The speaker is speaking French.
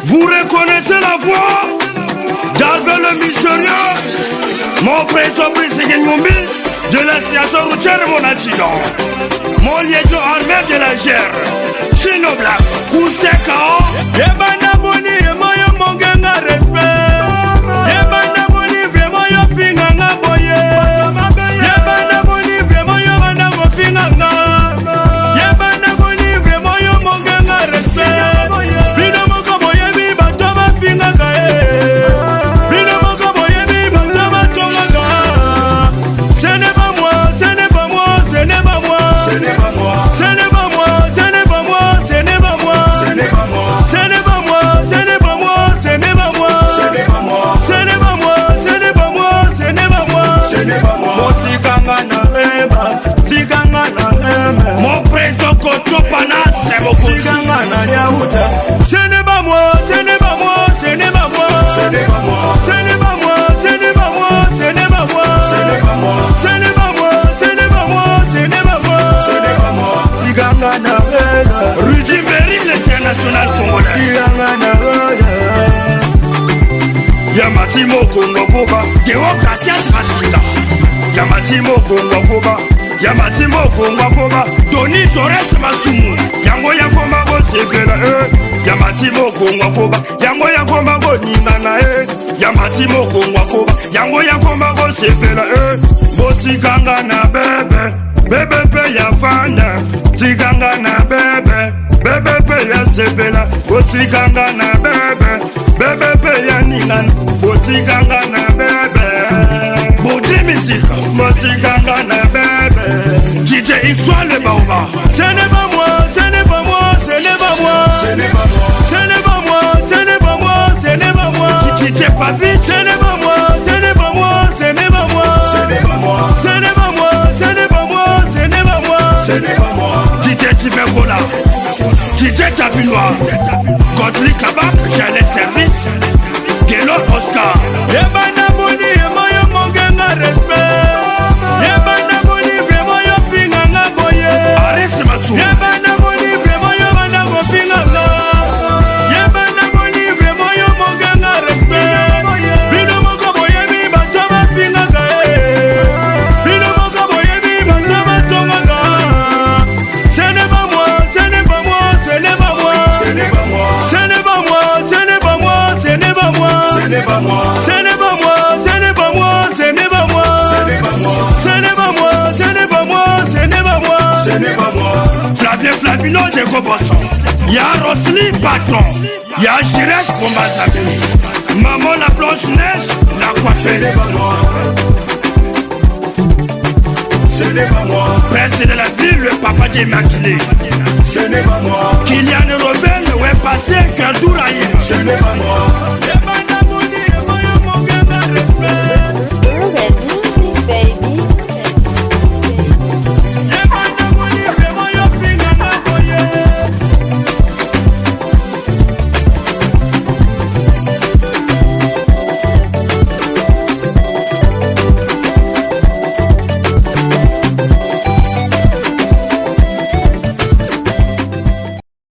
Vous reconnaissez la voix d'Albert le missionnaire, mon président Brice Ngombi de la station routière de mon adjudant, mon lieutenant armé de la GER, Chino Black, Kouseka, Yebana Boni, Moyo Mongenga respect, Yebana Boni, vraiment yo finganga boye, Yebana Boni, vraiment yo manango finganga, Yebana Boni, vraiment yo Mongenga respect, Bino Moko boye mi batoma finganga Bino Moko boye mi batoma tonga. Ce n'est pas moi, ce n'est pas moi, ce n'est pas moi, ce n'est pas moi, ce n'est pas moi, ce n'est pas moi, ce n'est pas moi, ce n'est pas moi, ce n'est pas moi, ce n'est pas moi, ce n'est pas moi, ce n'est pas moi, ce n'est pas moi, ce n'est pas moi, ce n'est pas moi, ce n'est pas moi. Mon président Kotopana, c'est mon ce n'est pas moi, ce n'est pas moi, ce n'est pas moi, ce n'est pas moi, ce n'est pas moi, ce n'est pas moi, ce n'est pas moi, ce n'est pas moi, ce n'est pas moi, ce n'est pas moi, ce n'est pas moi, ce n'est pas moi. Tigangana Rudy Berry, l'international congolais. Yamatimo Kongo Boba, Geo Gracias Matita. Yamatimo Kongo Boba, Yamatimo Kongo Boba, Tony Jores Masumu, Yango Yakoma Go Segela, Yamatimo Kongo Boba, Yango Yakoma Go Ninana, Yamatimo Kongo Boba, Yango Yakoma Go Segela, Botiganga na bebe, bebe ya fana, Tiganga na bebe, bebe ya sebela, Botiganga na bebe, bebe ya ninana, Botiganga na bebe, Bodi musique, Botiganga na bebe, DJ X soit le baoba. Ce n'est pas moi, ce n'est pas moi, ce n'est pas moi, ce n'est pas moi, ce n'est pas moi, ce n'est pas moi, ce n'est pas moi, DJ Papi, ce n'est pas moi, ce n'est pas moi, ce n'est pas moi, ce n'est pas moi, ce n'est pas moi, ce n'est pas moi, ce n'est pas moi, ce n'est pas moi, DJ Tibegola, DJ Tabinois, Godly Kabak, j'ai les services, Gelor Oscar, Yebana Boni, Moyo Mongenga respect, Yebana Boni, vraiment yo finganga boye, Aris Matu, Yebana Boni, vraiment yo manango finganga, Yebana Boni, vraiment yo Mongenga respect, Bino Moko boye mi batoma finganga, Bino Moko boye mi batoma tonga. Ce n'est pas moi, ce n'est pas moi, ce n'est pas moi, ce n'est pas moi, ce n'est pas moi, ce n'est pas moi, ce n'est pas moi, ce n'est pas moi, ce n'est pas moi, ce n'est pas moi, ce n'est pas moi, ce n'est pas moi, ce n'est pas moi, ce n'est pas moi, ce n'est pas moi, ce n'est pas moi. Flavien Flavino Diego Bosson, y'a Rosly Patron, y'a Gires Bombazabi, Maman la Blanche Neige, la coiffeuse. Ce n'est pas moi, ce n'est pas moi. Prince de la ville, le papa d'Immaculé. Ce n'est pas moi. Kylian Robin, le web passé, Kaldouraï. Ce n'est pas moi.